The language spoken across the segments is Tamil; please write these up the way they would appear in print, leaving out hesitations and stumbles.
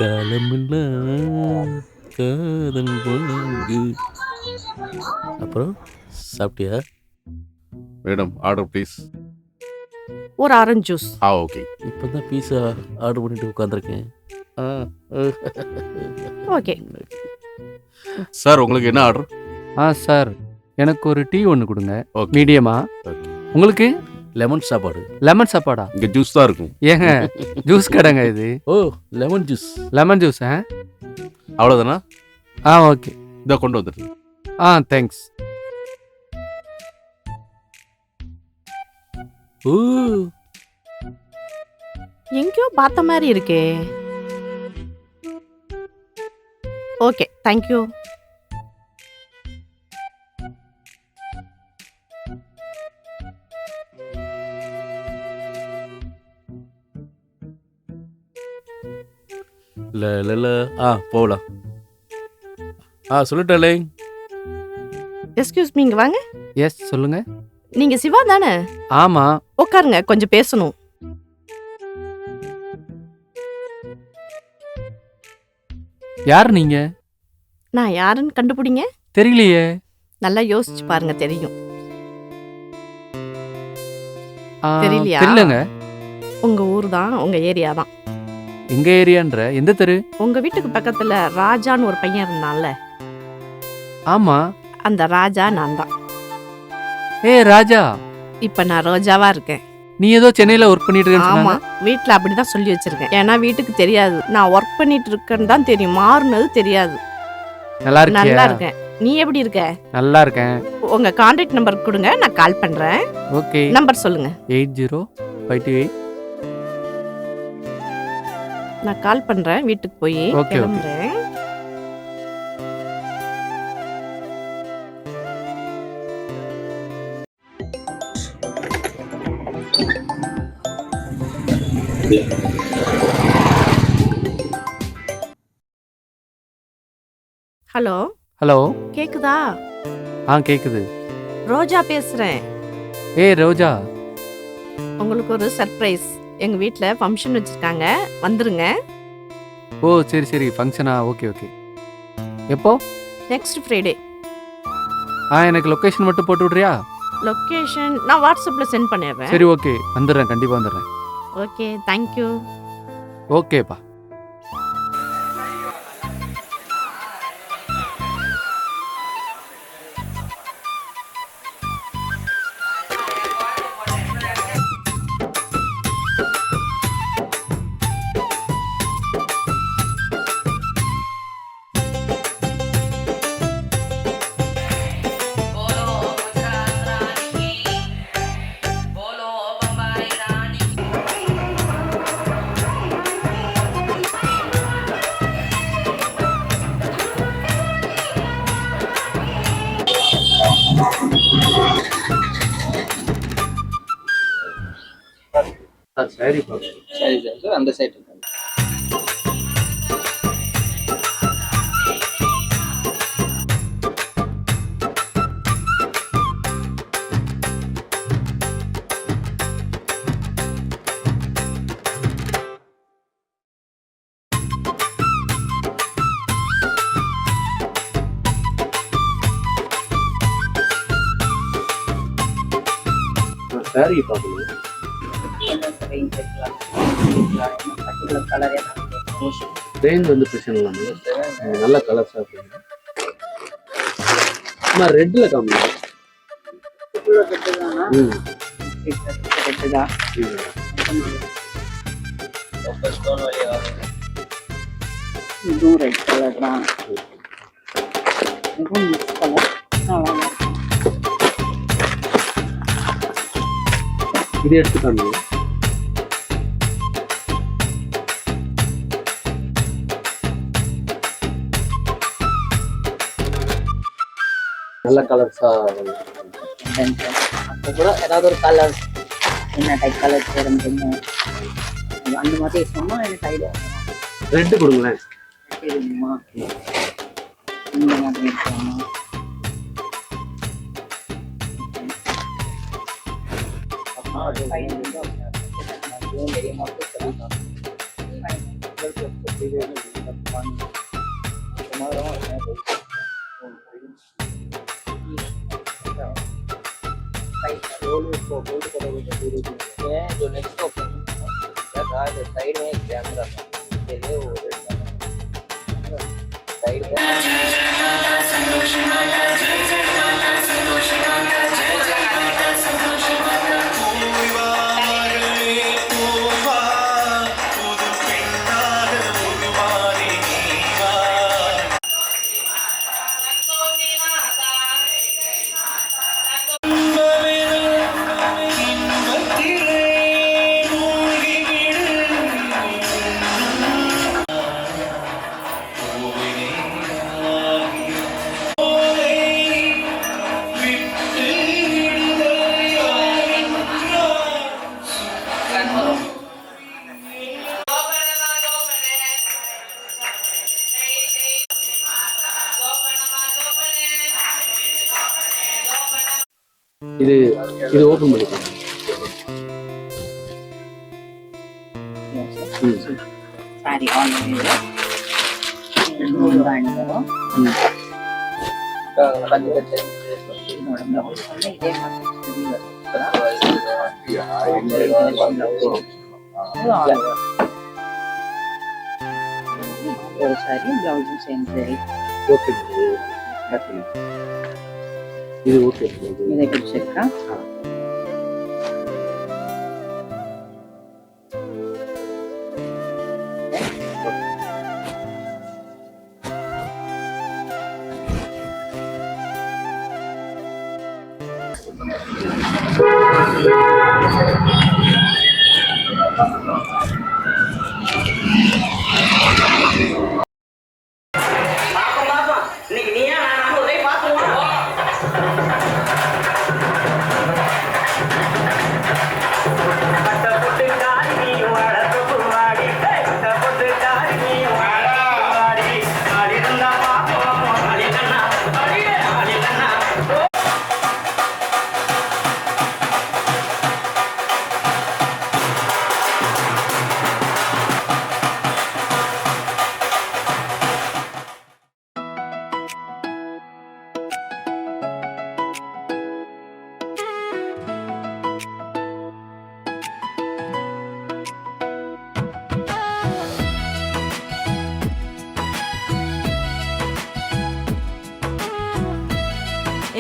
காலமெல்லாம் காதல் வாங்கு. அப்புறம் சாப்பிட்டியா? Madam order please. ஒரு ஆரஞ்சு ஜூஸ். ஓகே. இப்போ தான் பீஸா ஆர்டர் பண்ணிட்டு உட்காந்துருக்கேன். ஓகே. சார் உங்களுக்கு என்ன ஆர்டர்? சார் எனக்கு ஒரு டீ ஒன்று கொடுங்க. ஓகே. மீடியமா. ஓகே. உங்களுக்கு லெமன் சாப்பாடு. லெமன் சாப்பாடா? இங்கே ஜூஸ் தான் இருக்கும். ஏங்க ஜூஸ் கடைங்க இது. ஓ லெமன் ஜூஸ். Lemon juice. அவ்வளோதானா? ஓகே. இதை கொண்டு வந்துட்டு. தேங்க்ஸ். ஓ எங்கேயோ பார்த்த மாதிரி இருக்கே. Okay, thank you. இல்ல போகலாம். சொல்லிட்டாலே. எஸ்கியூஸ் மீ, இங்க வாங்க. எஸ் சொல்லுங்க. நீங்க சிவா தானே? ஆமா. உட்காருங்க, கொஞ்சம் பேசணும். யார் நீங்க? நான் யாருன்னு கண்டுபிடிங்க. தெரியலையே. நல்லா யோசிச்சு பாருங்க, தெரியும். தெரியலையா? தெரியலங்க. உங்க ஊர் தான், உங்க ஏரியா தான். எங்க ஏரியான்ற எந்த தெரு? உங்க வீட்டுக்கு பக்கத்துல ராஜான்னு ஒரு பையன் இருந்தான்ல, ஆமா. அந்த ராஜா நான் தான். ராஜா. இப்ப நான் ரோஜாவா இருக்கேன். நீ ஏதோ சென்னையில ஒர்க் பண்ணிட்டு இருக்கேன்னு ஆமா, சொன்னாங்க. வீட்ல அப்படிதான் சொல்லி வச்சிருக்கேன். ஏன்னா வீட்டுக்கு தெரியாது நான் ஒர்க் பண்ணிட்டு இருக்கேன்னு தான் தெரியும், மாறுனது தெரியாது. நல்லா நல்லா இருக்கியா? இருக்கேன். நீ எப்படி இருக்க? நல்லா இருக்கேன். உங்க கான்டாக்ட் நம்பர் கொடுங்க, நான் கால் பண்றேன். ஓகே. நம்பர் சொல்லுங்க. 8052. நான் கால் பண்றேன், வீட்டுக்கு போய் ஓகே, கிளம்புறேன். Hello hello. கேக்குதா? கேக்குது. ரோஜா பேசுறேன். ரோஜா. உங்களுக்கு ஒரு சர்ப்ரைஸ். எங்க வீட்ல ஃபங்க்ஷன் வச்சிருக்காங்க, வந்துருங்க. சரி சரி. ஃபங்க்ஷனா? Okay okay. எப்போ? Next Friday. எனக்கு லொகேஷன் மட்டும் போட்டு விட்றியா? லொகேஷன் நான் வாட்ஸ்அப்ல சென்ட் பண்ணிடுறேன். சரி ஓகே, வந்துடுறேன், கண்டிப்பா வந்துடுறேன். Okay, thank you. ஓகேப்பா. சரி சார், அந்த சைடு இருக்காங்க. சாரி பார்க்கணும். ரேஞ்ச் வந்து பிரச்சனை இல்லாமல் நல்ல கலர்ஸாக இருக்குங்க. ரெட்டில் காமிங்க. இதுவும் ரெட் கலர் தான். இதுவும் மிக்ஸ் கலர். இது எடுத்து காமிங்க. நல்ல கலர்ஸாக அப்போ கூட ஏதாவது ஒரு கலர், என்ன டைப் கலர் போடுறீங்க அந்த மாதிரி சொன்னால் எனக்கு ஐடியா. ரெட்டு கொடுங்களேன். சரிங்கம்மா, இந்த மாதிரி இருக்கோம்மா. பெரிய जो नेक्स्ट ओपन साइड में एक कैमरा के लिए वो साइड में இது இது ஓப்பன் பண்ணிக்கலாம். सारी ऑलरेडी ಬಂದು ஒரு சாரி ಬ್ಲೌಸ್ ಸೇಮ್ ಸರಿ ஓகே இது ஓகே இதை பிடிச்சிருக்கா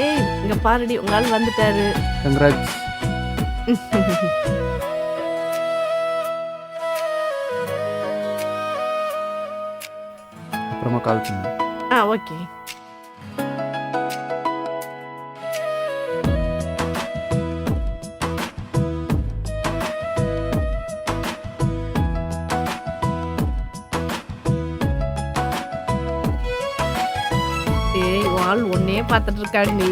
ஏய் இங்க பாருடி உங்க ஆள் வந்துட்டாரு. கங்க்ராட்ஸ். அப்புறமா கால் பண்ணு. ஓகே. ஏய் வால் ஒன்னே பார்த்துட்டு இருக்காண்டி.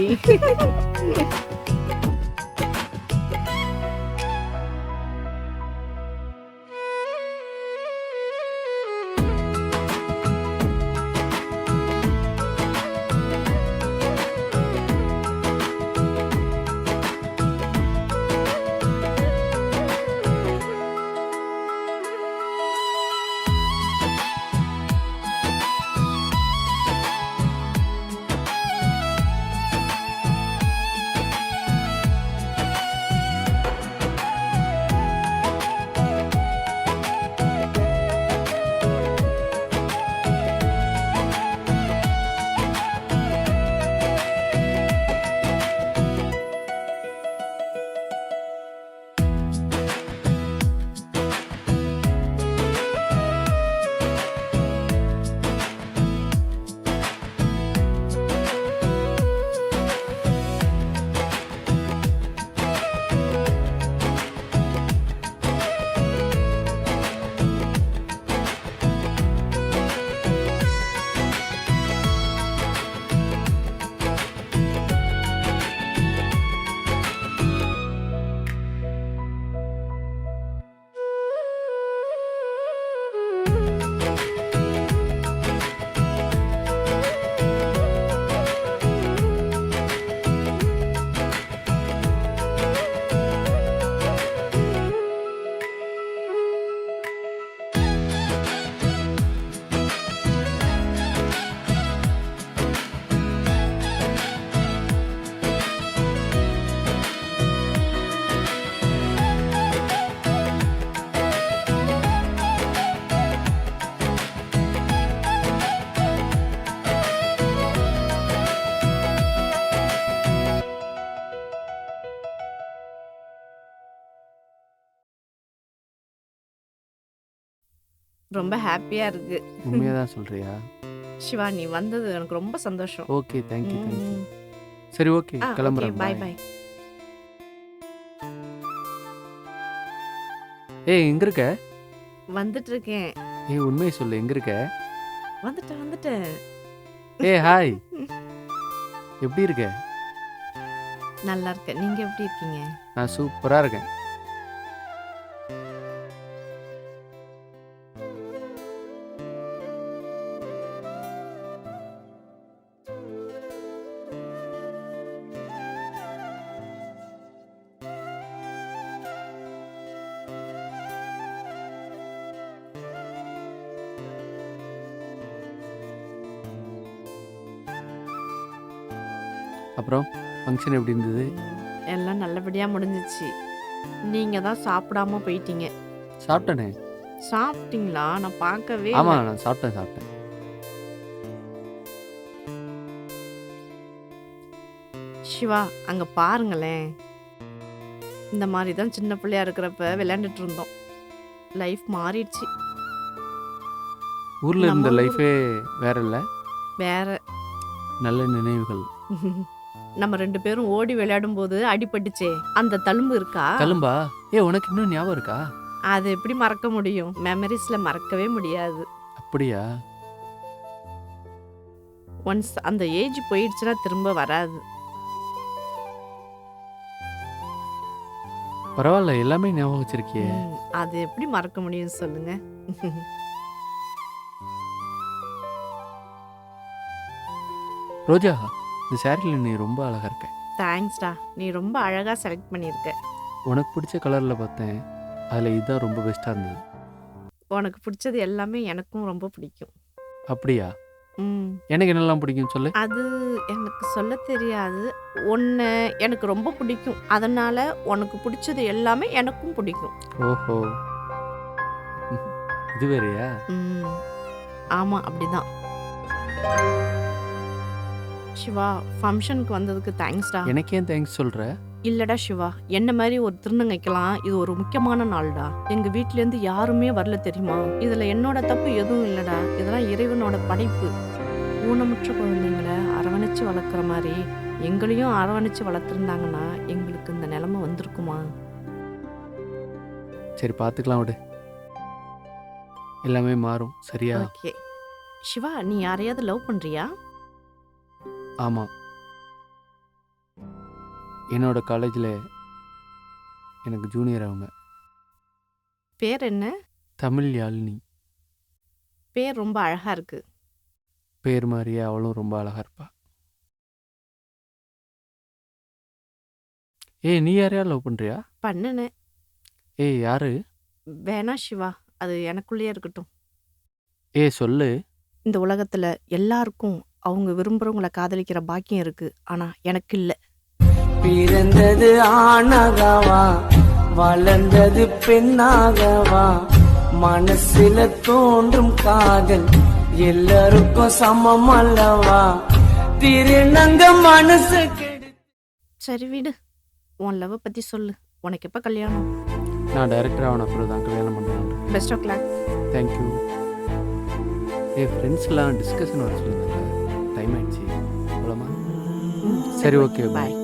ரொம்ப ஹாப்பியா இருக்கு. உண்மையாக தான் சொல்கிறியா? சிவா நீ வந்தது எனக்கு ரொம்ப சந்தோஷம். Okay, thank you thank you. சரி ஓகே, கிளம்புறேன். பாய் பாய். ஏய், எங்கே இருக்க? வந்துட்டு இருக்கேன். ஏய், உண்மையை சொல்லு, எங்கே இருக்க? வந்துட்டேன். ஏய் ஹாய், எப்படி இருக்க? நல்லா இருக்கேன். நீங்க எப்படி இருக்கீங்க? நான் சூப்பராக இருக்கேன். அப்புறம் ஃபங்க்ஷன் எப்படி இருந்தது? எல்லாம் நல்லபடியா முடிஞ்சிச்சு. நீங்க தான் சாப்பிடாம போயிட்டீங்க. சாப்பிட்டேனே. சாப்பிட்டீங்களா? நான் பார்க்கவே ஆமாம், இல்ல. நான் சாப்பிட்டேன். சிவா அங்க பாருங்களேன். இந்த மாதிரி தான் சின்ன பிள்ளையா இருக்கிறப்ப விளையாண்டுட்டு இருந்தோம். லைஃப் மாறிடுச்சு. ஊரில் இருந்த நம்ம ஊர் லைஃபே வேற இல்லை. வேற. நல்ல நினைவுகள். நம்ம 2 பேரும் ஓடி விளையாடும் போது அடிபட்டுச்சே, அந்த தழும்பு இருக்கா? தழும்பா? உனக்கு இன்னும் ஞாபகம் இருக்கா? அது எப்படி மறக்க முடியும்? மெமரிஸ்ல மறக்கவே முடியாது. அப்படியா? ஒன்ஸ் அந்த ஏஜ் போயிடுச்சுன்னா திரும்ப வராது. பரவாயில்ல, எல்லாமே ஞாபகம் வச்சிருக்கியே. அது எப்படி மறக்க முடியும் சொல்லுங்க? ரோஜா, இந்த சாரியில் நீ ரொம்ப அழகா இருக்க. தேங்க்ஸ்டா. நீ ரொம்ப அழகா செலக்ட் பண்ணியிருக்க. உனக்கு பிடிச்ச கலரில் பார்த்தேன், அதில் இதுதான் ரொம்ப பெஸ்ட்டாக இருந்தது. உனக்கு பிடிச்சது எல்லாமே எனக்கும் ரொம்ப பிடிக்கும். அப்படியா? ம் எனக்கு என்னெல்லாம் பிடிக்கும் சொல்லு. அது எனக்கு சொல்ல தெரியாது. ஒன்று எனக்கு ரொம்ப பிடிக்கும், அதனால உனக்கு பிடிச்சது எல்லாமே எனக்கும் பிடிக்கும். ஓஹோ, இது வேறையா? ம் ஆமாம், அப்படிதான். சிவா ஃபங்க்ஷனுக்கு வந்ததுக்கு தேங்க்ஸ்டா. எனக்கு ஏன் தேங்க்ஸ் சொல்கிற? இல்லடா சிவா, என்ன மாதிரி ஒரு திருநங்கைக்கெல்லாம் இது ஒரு முக்கியமான நாள்டா. எங்க வீட்லேருந்து யாருமே வரல தெரியுமா? இதுல என்னோட தப்பு எதுவும் இல்லடா. இதெல்லாம் இறைவனோட படைப்பு. ஊனமுற்ற குழந்தைங்களை அரவணைச்சு வளர்க்குற மாதிரி எங்களையும் அரவணைச்சு வளர்த்துருந்தாங்கன்னா எங்களுக்கு இந்த நிலைமை வந்திருக்குமா? சரி, பார்த்துக்கலாம் விடு, எல்லாமே மாறும். சரியா? ஓகே. சிவா நீ யாரையாவது லவ் பண்றியா? ஆமாம், என்னோட காலேஜில் எனக்கு ஜூனியர் அவங்க. பேர் என்ன? தமிழ் யாழினி. பேர் ரொம்ப அழகா இருக்கு. பேர் மாதிரியே அவளும் ரொம்ப அழகா இருப்பா. ஏய், நீ யாரையா லவ் பண்ணுறியா? பண்ணுனேன். ஏய், யாரு? வேணா சிவா, அது எனக்குள்ளேயே இருக்கட்டும். ஏய், சொல்லு. இந்த உலகத்துல எல்லாருக்கும் அவங்க விரும்புறவங்களை காதலிக்கிற பாக்கியம் இருக்கு, ஆனா எனக்கு இல்ல. பிறந்தது ஆணாகவா, வளர்ந்தது பெண்ணாகவா, மனசுல தோன்றும் காதல் எல்லாருக்கும் சமம் அல்லவா, திருநங்க மனசு சரி விடு, உன் லவ் பத்தி சொல்லு. உனக்கு எப்ப கல்யாணம்? நான் டைரக்டர் ஆன அப்புறம் தான் கல்யாணம் பண்ணுவேன். Best of luck. தேங்க்யூ. ஏய், ஃப்ரெண்ட்ஸ்லாம் டிஸ்கஷன் வர சொல்லுங்க. டைம் ஆயிடுச்சு, போலாமா? சரி, ஓகே, பாய்.